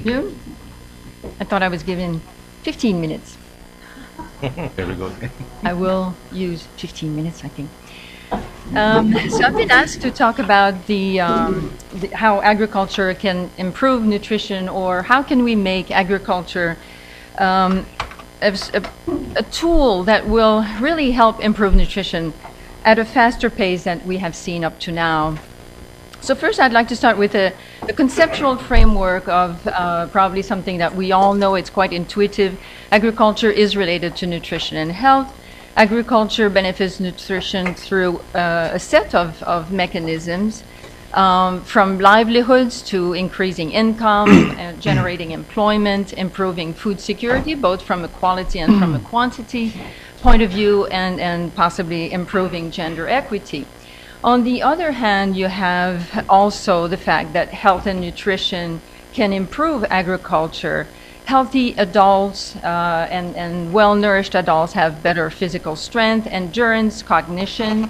June? I thought I was given 15 minutes. Very good. I will use 15 minutes, I think. So I've been asked to talk about how agriculture can improve nutrition, or how can we make agriculture a tool that will really help improve nutrition at a faster pace than we have seen up to now. So first, I'd like to start with a conceptual framework of probably something that we all know. It's quite intuitive. Agriculture is related to nutrition and health. Agriculture benefits nutrition through a set of mechanisms, from livelihoods to increasing income, generating employment, improving food security, both from a quality and from a quantity point of view, and possibly improving gender equity. On the other hand, you have also the fact that health and nutrition can improve agriculture. Healthy adults and well-nourished adults have better physical strength, endurance, cognition.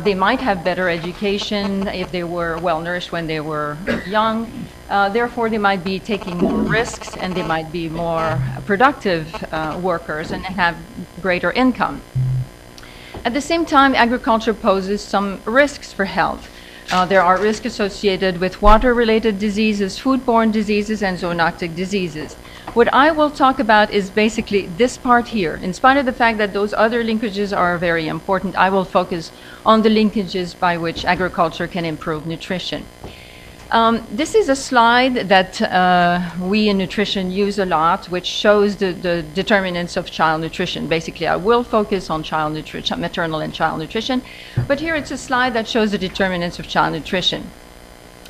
They might have better education if they were well-nourished when they were young. Therefore, they might be taking more risks, and they might be more productive workers and have greater income. At the same time, agriculture poses some risks for health. There are risks associated with water-related diseases, foodborne diseases, and zoonotic diseases. What I will talk about is basically this part here. In spite of the fact that those other linkages are very important, I will focus on the linkages by which agriculture can improve nutrition. This is a slide that we in nutrition use a lot, which shows the determinants of child nutrition. Basically, I will focus on child nutrition, maternal and child nutrition, but here it's a slide that shows the determinants of child nutrition.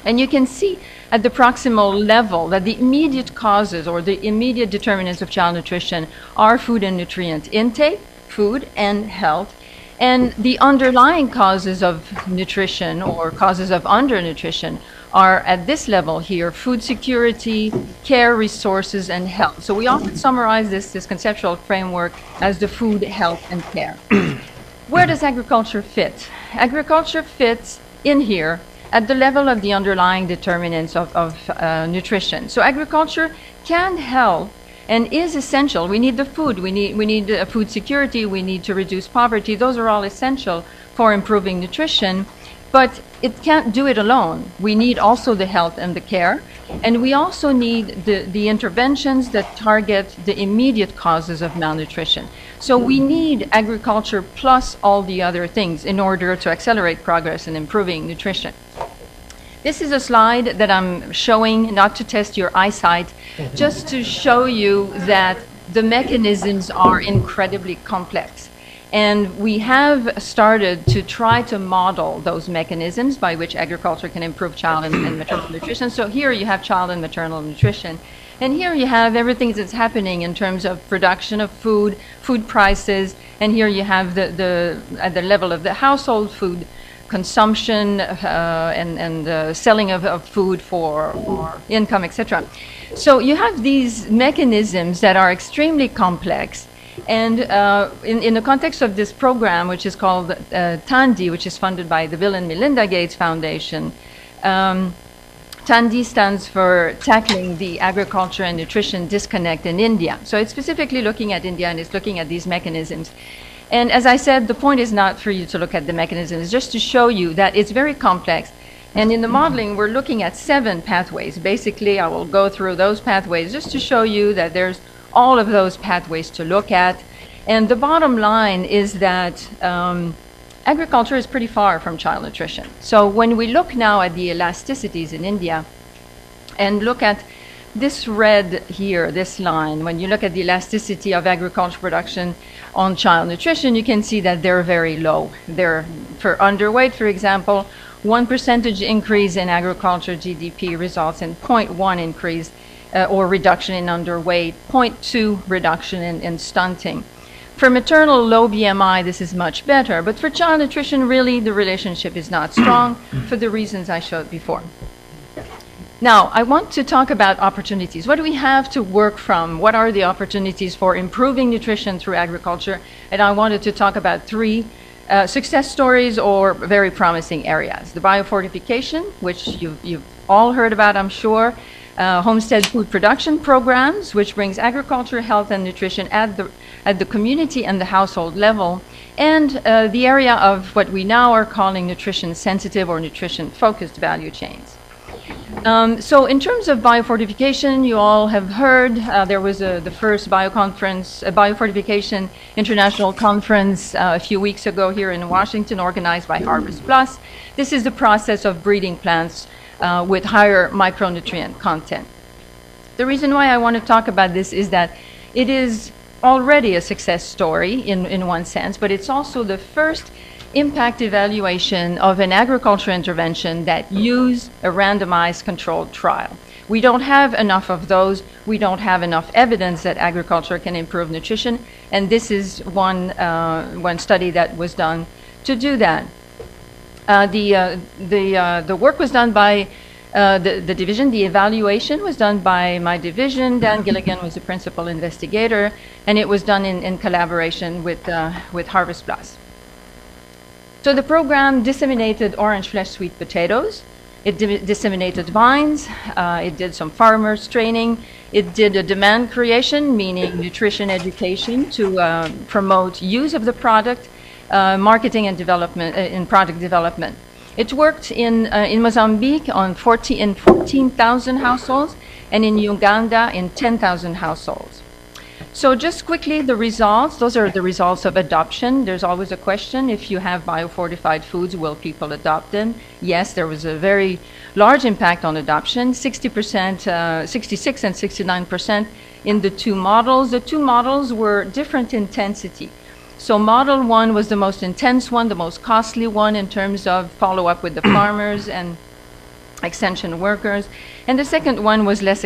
And you can see at the proximal level that the immediate causes or the immediate determinants of child nutrition are food and nutrient intake, food and health, and the underlying causes of nutrition or causes of undernutrition are at this level here: food security, care, resources, and health. So we often summarize this conceptual framework as the food, health, and care. Where does agriculture fit? Agriculture fits in here at the level of the underlying determinants of nutrition. So agriculture can help and is essential. We need the food, we need food security, we need to reduce poverty. Those are all essential for improving nutrition. But it can't do it alone. We need also the health and the care, and we also need the interventions that target the immediate causes of malnutrition. So we need agriculture plus all the other things in order to accelerate progress in improving nutrition. This is a slide that I'm showing not to test your eyesight, just to show you that the mechanisms are incredibly complex. And we have started to try to model those mechanisms by which agriculture can improve child and maternal nutrition. So here you have child and maternal nutrition. And here you have everything that's happening in terms of production of food, food prices, and here you have at the level of the household food consumption and selling of food for income, etc. So you have these mechanisms that are extremely complex. And in the context of this program, which is called TANDI, which is funded by the Bill and Melinda Gates Foundation, TANDI stands for Tackling the Agriculture and Nutrition Disconnect in India. So it's specifically looking at India, and it's looking at these mechanisms. And as I said, the point is not for you to look at the mechanisms, it's just to show you that it's very complex. And in the modeling, we're looking at 7 pathways. Basically, I will go through those pathways just to show you that there's all of those pathways to look at. And the bottom line is that agriculture is pretty far from child nutrition. So when we look now at the elasticities in India and look at this red here, this line, when you look at the elasticity of agriculture production on child nutrition, you can see that they're very low. They're, for underweight, for example, 1% increase in agriculture GDP results in 0.1 increase or reduction in underweight, 0.2 reduction in stunting. For maternal low BMI, this is much better, but for child nutrition, really, the relationship is not strong for the reasons I showed before. Now, I want to talk about opportunities. What do we have to work from? What are the opportunities for improving nutrition through agriculture? And I wanted to talk about 3 success stories or very promising areas. The biofortification, which you've all heard about, I'm sure. homestead food production programs, which brings agriculture, health, and nutrition at the community and the household level, and the area of what we now are calling nutrition-sensitive or nutrition-focused value chains. So in terms of biofortification, you all have heard there was the first biofortification international conference a few weeks ago here in Washington, organized by Harvest Plus. This is the process of breeding plants with higher micronutrient content. The reason why I want to talk about this is that it is already a success story in one sense, but it's also the first impact evaluation of an agriculture intervention that used a randomized controlled trial. We don't have enough of those. We don't have enough evidence that agriculture can improve nutrition, and this is one study that was done to do that. The work was done by the division. The evaluation was done by my division. Dan Gilligan was the principal investigator, and it was done in collaboration with Harvest Plus. So the program disseminated orange flesh sweet potatoes. It disseminated vines. It did some farmers training. It did a demand creation, meaning nutrition education to promote use of the product, marketing and development, in product development. It worked in Mozambique in 14,000 households, and in Uganda in 10,000 households. So just quickly, the results, those are the results of adoption. There's always a question, if you have biofortified foods, will people adopt them? Yes, there was a very large impact on adoption, 60%, 66 and 69% in the two models. The two models were different intensity. So model one was the most intense one, the most costly one in terms of follow-up with the farmers and extension workers. And the second one was less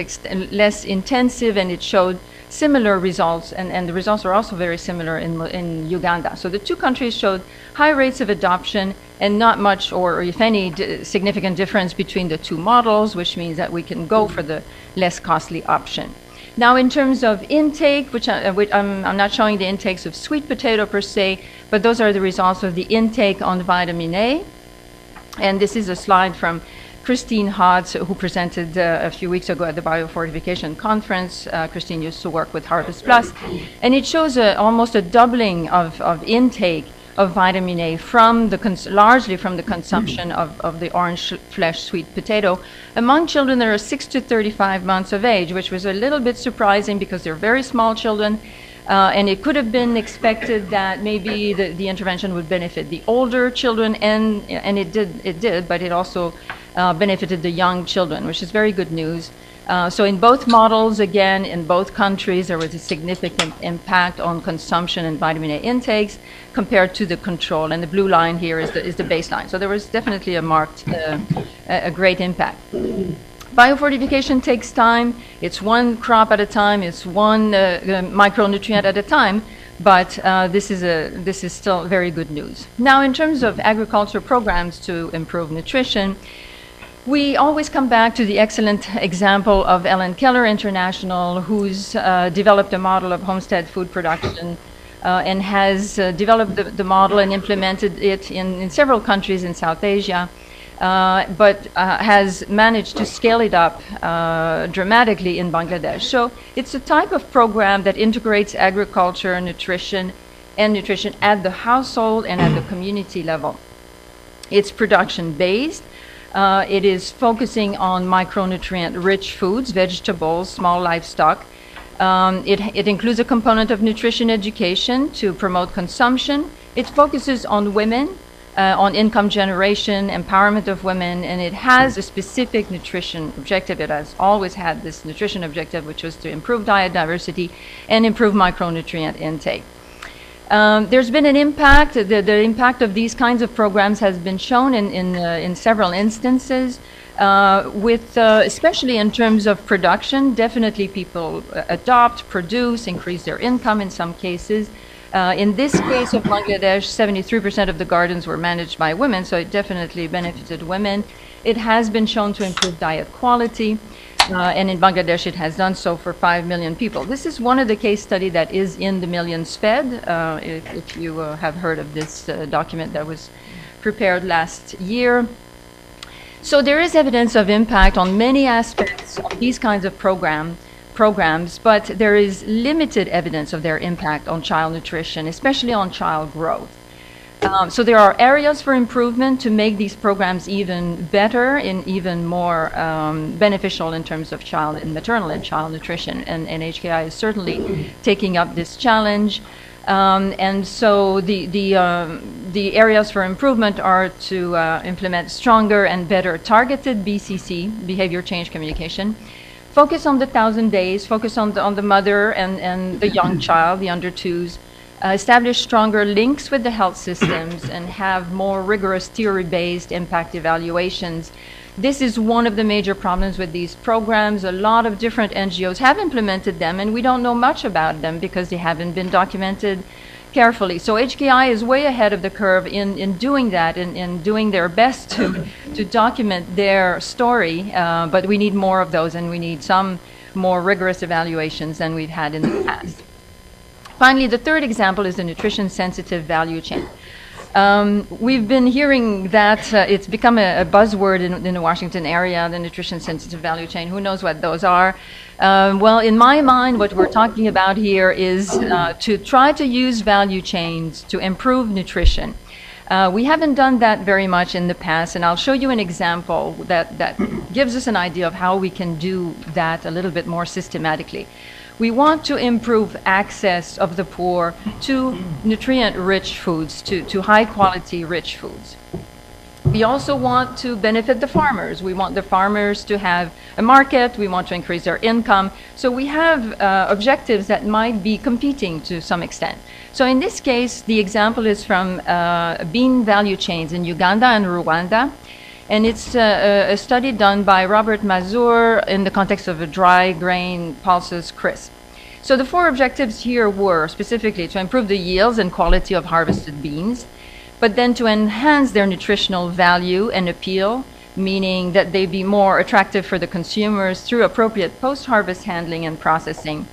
intensive, and it showed similar results, and the results are also very similar in Uganda. So the two countries showed high rates of adoption and not much, or if any, significant difference between the two models, which means that we can go for the less costly option. Now, in terms of intake, which I'm not showing the intakes of sweet potato per se, but those are the results of the intake on vitamin A. And this is a slide from Christine Hodds, who presented a few weeks ago at the Biofortification Conference. Christine used to work with Harvest Plus. And it shows almost a doubling of intake of vitamin A from largely from the consumption of the orange flesh sweet potato among children that are 6 to 35 months of age, which was a little bit surprising because they're very small children. And it could have been expected that maybe the intervention would benefit the older children, and it did, but it also benefited the young children, which is very good news. So in both models, again, in both countries, there was a significant impact on consumption and vitamin A intakes compared to the control. And the blue line here is the baseline. So there was definitely a marked, a great impact. Biofortification takes time. It's one crop at a time. It's one micronutrient at a time. But this is still very good news. Now, in terms of agriculture programs to improve nutrition, we always come back to the excellent example of Ellen Keller International, who's developed a model of homestead food production and has developed the model and implemented it in several countries in South Asia, but has managed to scale it up dramatically in Bangladesh. So it's a type of program that integrates agriculture, nutrition at the household and at the community level. It's production-based. It is focusing on micronutrient-rich foods, vegetables, small livestock. It includes a component of nutrition education to promote consumption. It focuses on women, on income generation, empowerment of women, and it has a specific nutrition objective. It has always had this nutrition objective, which was to improve diet diversity and improve micronutrient intake. There's been an impact. The impact of these kinds of programs has been shown in several instances, especially in terms of production. Definitely people adopt, produce, increase their income in some cases. In this case of Bangladesh, 73% of the gardens were managed by women, so it definitely benefited women. It has been shown to improve diet quality. And in Bangladesh, it has done so for 5 million people. This is one of the case studies that is in the Millions Fed, if you have heard of this document that was prepared last year. So there is evidence of impact on many aspects of these kinds of programs, but there is limited evidence of their impact on child nutrition, especially on child growth. So there are areas for improvement to make these programs even better and even more beneficial in terms of child and maternal and child nutrition. And HKI is certainly taking up this challenge. And so the areas for improvement are to implement stronger and better targeted BCC, behavior change communication, focus on the 1,000 days, focus on the mother and the young child, the under twos, establish stronger links with the health systems, and have more rigorous theory-based impact evaluations. This is one of the major problems with these programs. A lot of different NGOs have implemented them, and we don't know much about them because they haven't been documented carefully. So HKI is way ahead of the curve in doing that, in doing their best to document their story, but we need more of those, and we need some more rigorous evaluations than we've had in the past. Finally, the third example is the nutrition-sensitive value chain. We've been hearing that it's become a buzzword in the Washington area, the nutrition-sensitive value chain. Who knows what those are? Well, in my mind, what we're talking about here is to try to use value chains to improve nutrition. We haven't done that very much in the past, and I'll show you an example that gives us an idea of how we can do that a little bit more systematically. We want to improve access of the poor to nutrient-rich foods, to high-quality rich foods. We also want to benefit the farmers. We want the farmers to have a market. We want to increase their income. So we have objectives that might be competing to some extent. So in this case, the example is from bean value chains in Uganda and Rwanda. And it's a study done by Robert Mazur in the context of a dry grain pulses crisp. So the four objectives here were specifically to improve the yields and quality of harvested beans, but then to enhance their nutritional value and appeal, meaning that they be more attractive for the consumers through appropriate post-harvest handling and processing,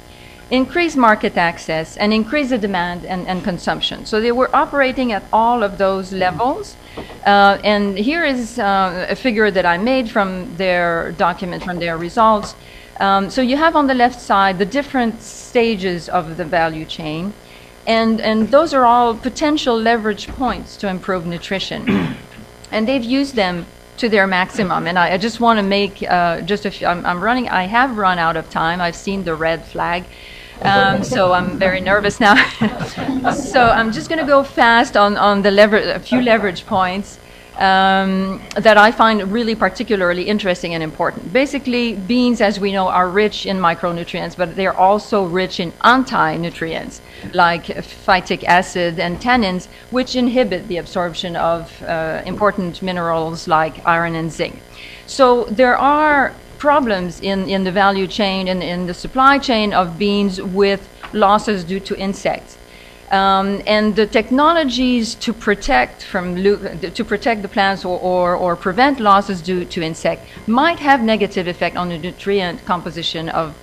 increase market access, and increase the demand and consumption. So they were operating at all of those levels. And here is a figure that I made from their document, from their results. So you have on the left side the different stages of the value chain. And those are all potential leverage points to improve nutrition. And they've used them to their maximum. And I just want to make just a few, I have run out of time. I've seen the red flag. So I'm very nervous now. So I'm just going to go fast on a few leverage points that I find really particularly interesting and important. Basically, beans, as we know, are rich in micronutrients, but they're also rich in anti-nutrients like phytic acid and tannins, which inhibit the absorption of important minerals like iron and zinc. So there are problems in the value chain and in the supply chain of beans with losses due to insects. And the technologies to protect the plants or prevent losses due to insect might have negative effect on the nutrient composition of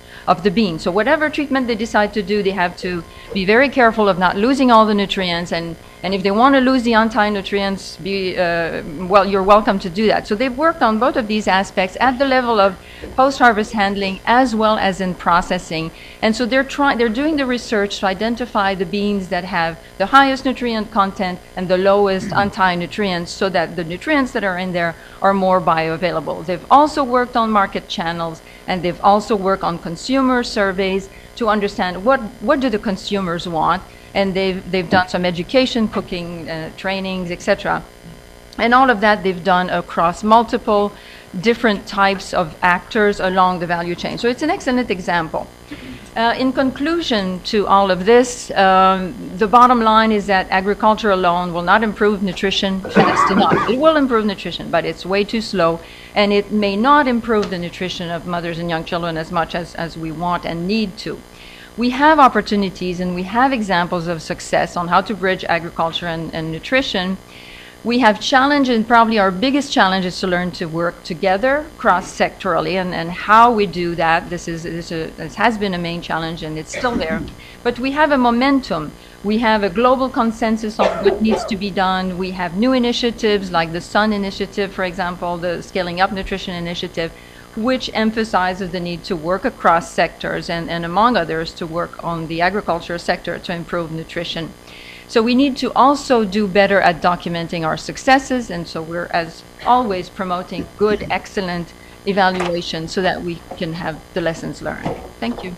the bean. So whatever treatment they decide to do, they have to be very careful of not losing all the nutrients, and if they want to lose the anti-nutrients, well, you're welcome to do that. So they've worked on both of these aspects at the level of post-harvest handling as well as in processing. And so they're doing the research to identify the beans that have the highest nutrient content and the lowest anti-nutrients, so that the nutrients that are in there are more bioavailable. They've also worked on market channels, and they've also worked on consumer surveys to understand what do the consumers want. And they've done some education, cooking, trainings, etc. And all of that they've done across multiple different types of actors along the value chain. So it's an excellent example. In conclusion to all of this, the bottom line is that agriculture alone will not improve nutrition fast enough. It will improve nutrition, but it's way too slow, and it may not improve the nutrition of mothers and young children as much as we want and need to. We have opportunities and we have examples of success on how to bridge agriculture and nutrition, We have challenges, and probably our biggest challenge is to learn to work together cross-sectorally, and how we do that. This has been a main challenge, and it's still there. But we have a momentum. We have a global consensus on what needs to be done. We have new initiatives like the SUN initiative, for example, the Scaling Up Nutrition initiative, which emphasizes the need to work across sectors and among others, to work on the agriculture sector to improve nutrition. So we need to also do better at documenting our successes, and so we're, as always, promoting good, excellent evaluation so that we can have the lessons learned. Thank you.